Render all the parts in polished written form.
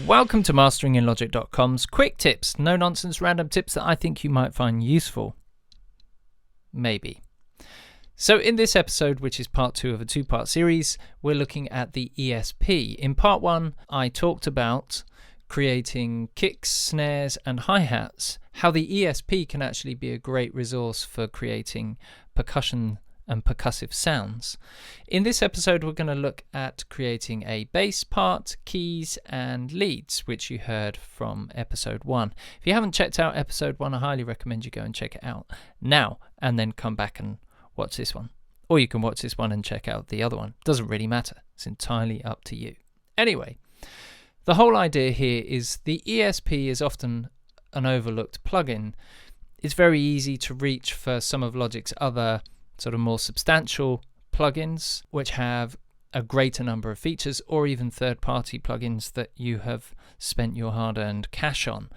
Welcome to masteringinlogic.com's quick tips, no nonsense random tips that I think you might find useful. Maybe. So in this episode, which is part 2 of a 2-part series, we're looking at the ESP. In part 1, I talked about creating kicks, snares and hi-hats, how the ESP can actually be a great resource for creating percussion and percussive sounds. In this episode, we're going to look at creating a bass part, keys and leads, which you heard from episode 1. If you haven't checked out episode 1, I highly recommend you go and check it out now and then come back and watch this one. Or you can watch this one and check out the other one. Doesn't really matter. It's entirely up to you. Anyway, the whole idea here is the ESP is often an overlooked plugin. It's very easy to reach for some of Logic's other sort of more substantial plugins, which have a greater number of features, or even third-party plugins that you have spent your hard-earned cash on.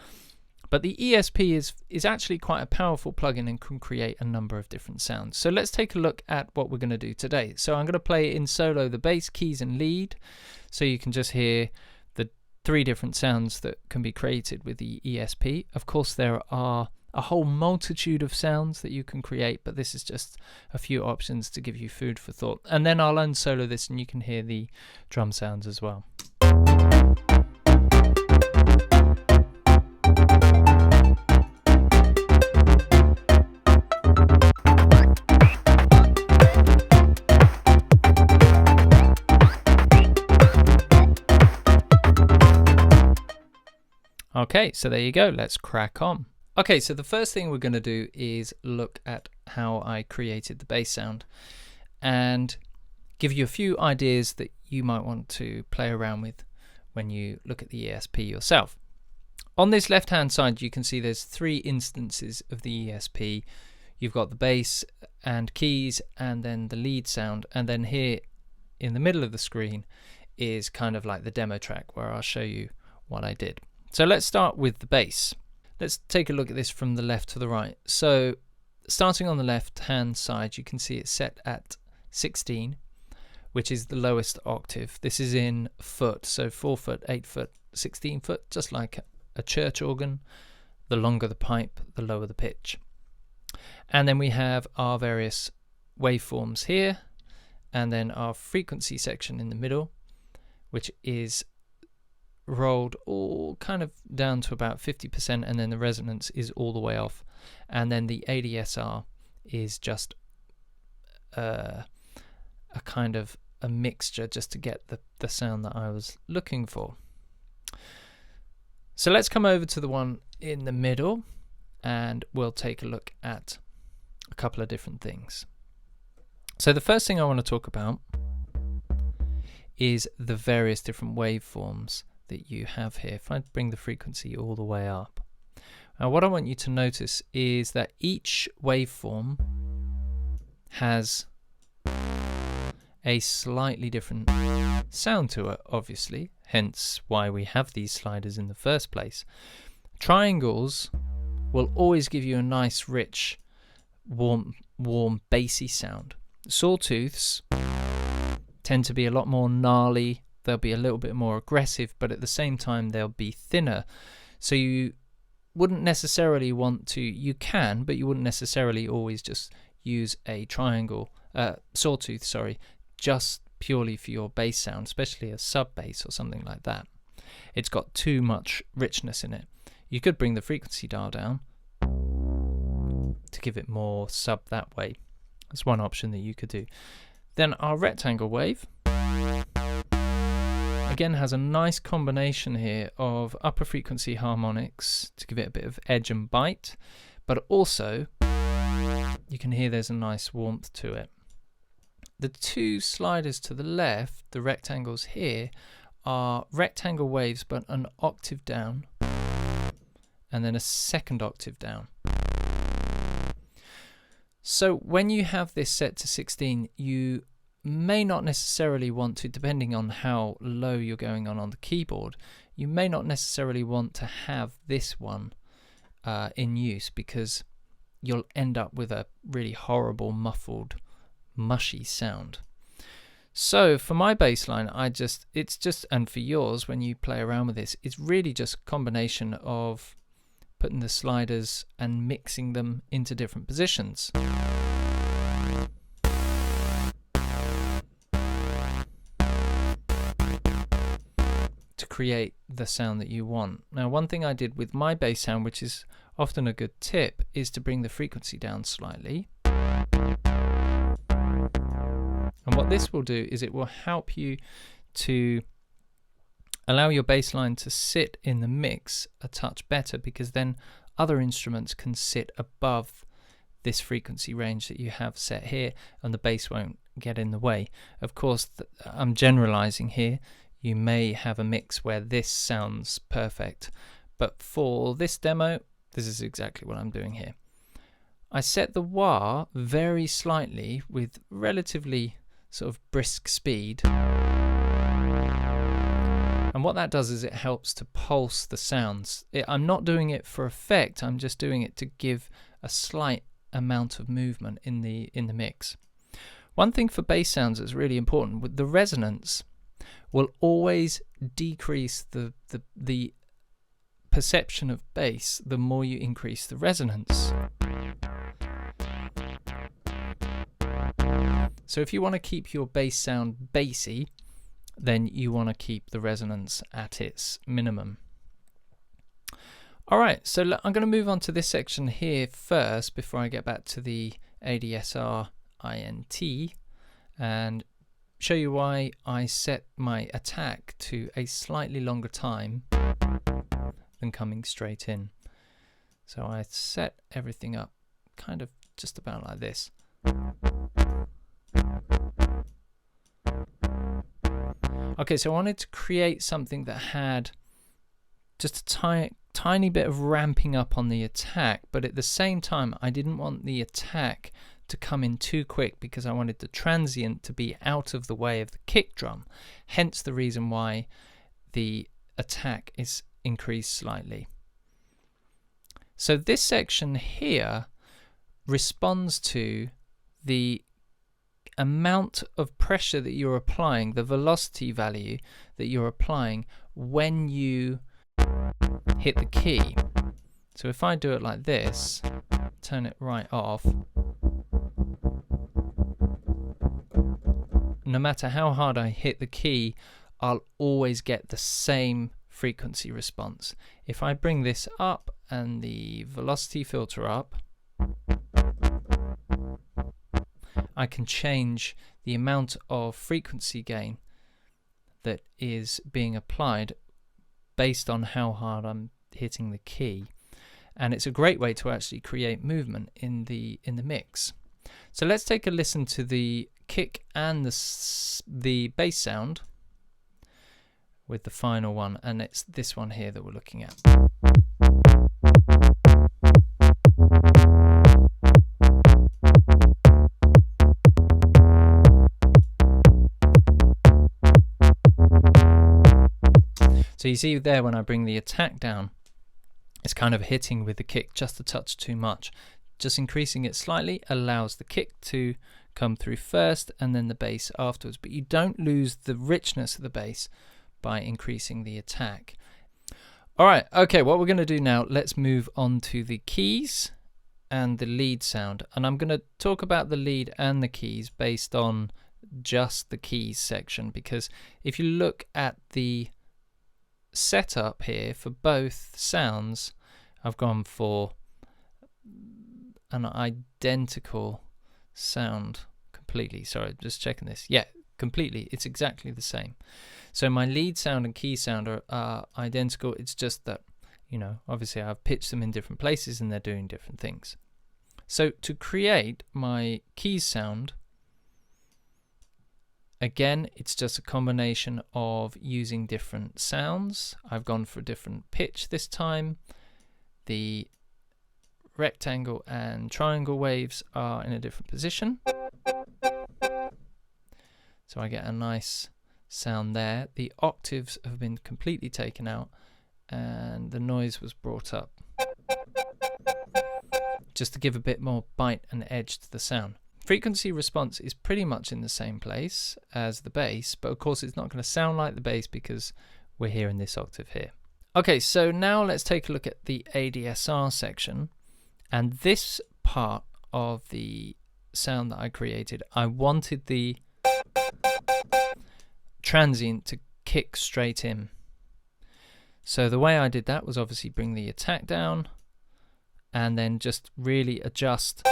But the ESP is actually quite a powerful plugin and can create a number of different sounds. So let's take a look at what we're going to do today. So I'm going to play in solo the bass, keys and lead, so you can just hear the 3 different sounds that can be created with the ESP. Of course, there are a whole multitude of sounds that you can create, but this is just a few options to give you food for thought. And then I'll unsolo this and you can hear the drum sounds as well. Okay, so there you go. Let's crack on. Okay, so the first thing we're going to do is look at how I created the bass sound and give you a few ideas that you might want to play around with when you look at the ESP yourself. On this left-hand side, you can see there's 3 instances of the ESP. You've got the bass and keys and then the lead sound, and then here in the middle of the screen is kind of like the demo track where I'll show you what I did. So let's start with the bass. Let's take a look at this from the left to the right. So starting on the left hand side, you can see it's set at 16, which is the lowest octave. This is in foot, so 4 foot, 8 foot, 16 foot, just like a church organ. The longer the pipe, the lower the pitch. And then we have our various waveforms here, and then our frequency section in the middle, which is rolled all kind of down to about 50%, and then the resonance is all the way off, and then the ADSR is just a kind of a mixture just to get the sound that I was looking for. So let's come over to the one in the middle and we'll take a look at a couple of different things. So the first thing I want to talk about is the various different waveforms that you have here. If I bring the frequency all the way up, now what I want you to notice is that each waveform has a slightly different sound to it, obviously, hence why we have these sliders in the first place. Triangles will always give you a nice, rich, warm, bassy sound. Sawtooths tend to be a lot more gnarly. They'll be a little bit more aggressive, but at the same time they'll be thinner. So you wouldn't necessarily want to, you can, but you wouldn't necessarily always just use a sawtooth, just purely for your bass sound, especially a sub bass or something like that. It's got too much richness in it. You could bring the frequency dial down to give it more sub that way. That's one option that you could do. Then our rectangle wave again has a nice combination here of upper frequency harmonics to give it a bit of edge and bite, but also you can hear there's a nice warmth to it. The 2 sliders to the left, the rectangles here, are rectangle waves but an octave down and then a second octave down. So when you have this set to 16, you may not necessarily want to, depending on how low you're going on the keyboard, you may not necessarily want to have this one in use, because you'll end up with a really horrible, muffled, mushy sound. So for my bass line, and for yours, when you play around with this, it's really just a combination of putting the sliders and mixing them into different positions. To create the sound that you want. Now, one thing I did with my bass sound, which is often a good tip, is to bring the frequency down slightly. And what this will do is it will help you to allow your bass line to sit in the mix a touch better, because then other instruments can sit above this frequency range that you have set here and the bass won't get in the way. Of course, I'm generalizing here. You may have a mix where this sounds perfect, but for this demo, this is exactly what I'm doing here. I set the wah very slightly with relatively sort of brisk speed. And what that does is it helps to pulse the sounds. I'm not doing it for effect, I'm just doing it to give a slight amount of movement in the mix. One thing for bass sounds that's really important, with the resonance will always decrease the perception of bass the more you increase the resonance. So if you want to keep your bass sound bassy, then you want to keep the resonance at its minimum. Alright, so I'm going to move on to this section here first before I get back to the ADSR INT and show you why I set my attack to a slightly longer time than coming straight in. So I set everything up kind of just about like this. Okay, so I wanted to create something that had just a tiny bit of ramping up on the attack, but at the same time I didn't want the attack to come in too quick because I wanted the transient to be out of the way of the kick drum, hence the reason why the attack is increased slightly. So this section here responds to the amount of pressure that you're applying, the velocity value that you're applying when you hit the key. So if I do it like this, turn it right off, no matter how hard I hit the key, I'll always get the same frequency response. If I bring this up and the velocity filter up, I can change the amount of frequency gain that is being applied based on how hard I'm hitting the key, and it's a great way to actually create movement in the mix. So let's take a listen to the kick and the bass sound with the final one, and it's this one here that we're looking at. So you see there when I bring the attack down, it's kind of hitting with the kick just a touch too much. Just increasing it slightly allows the kick to come through first and then the bass afterwards, but you don't lose the richness of the bass by increasing the attack. Alright, okay, what we're going to do now, let's move on to the keys and the lead sound. And I'm going to talk about the lead and the keys based on just the keys section, because if you look at the setup here for both sounds, I've gone for an identical sound completely. Sorry, just checking this. Yeah, completely. It's exactly the same. So my lead sound and key sound are identical. It's just that, you know, obviously I've pitched them in different places and they're doing different things. So to create my keys sound, again, it's just a combination of using different sounds. I've gone for a different pitch this time. The rectangle and triangle waves are in a different position. So I get a nice sound there. The octaves have been completely taken out and the noise was brought up, just to give a bit more bite and edge to the sound. frequency response is pretty much in the same place as the bass, but of course it's not going to sound like the bass because we're here in this octave here. Okay, so now let's take a look at the ADSR section, and this part of the sound that I created, I wanted the transient to kick straight in. So the way I did that was obviously bring the attack down and then just really adjust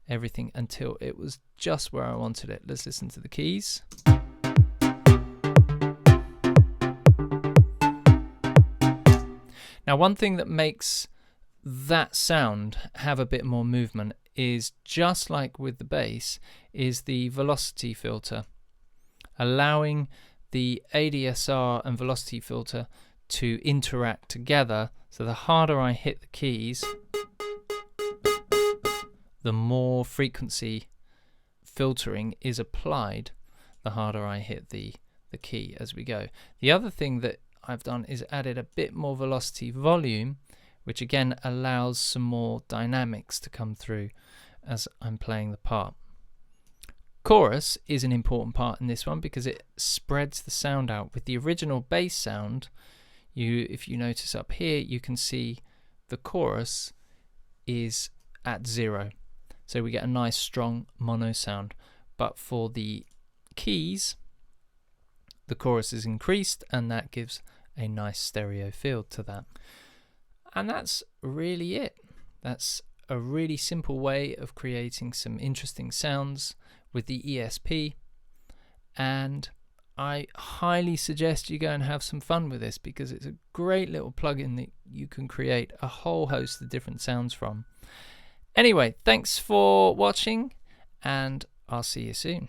everything until it was just where I wanted it. Let's listen to the keys. Now, one thing that makes that sound have a bit more movement is, just like with the bass, is the velocity filter, allowing the ADSR and velocity filter to interact together. So the harder I hit the keys, the more frequency filtering is applied, the harder I hit the key as we go. The other thing that I've done is added a bit more velocity volume, which again allows some more dynamics to come through as I'm playing the part. Chorus is an important part in this one because it spreads the sound out. With the original bass sound, if you notice up here, you can see the chorus is at 0. So we get a nice strong mono sound. But for the keys, the chorus is increased, and that gives a nice stereo feel to that. And that's really it. That's a really simple way of creating some interesting sounds with the ESP, and I highly suggest you go and have some fun with this because it's a great little plugin that you can create a whole host of different sounds from. Anyway, thanks for watching, and I'll see you soon.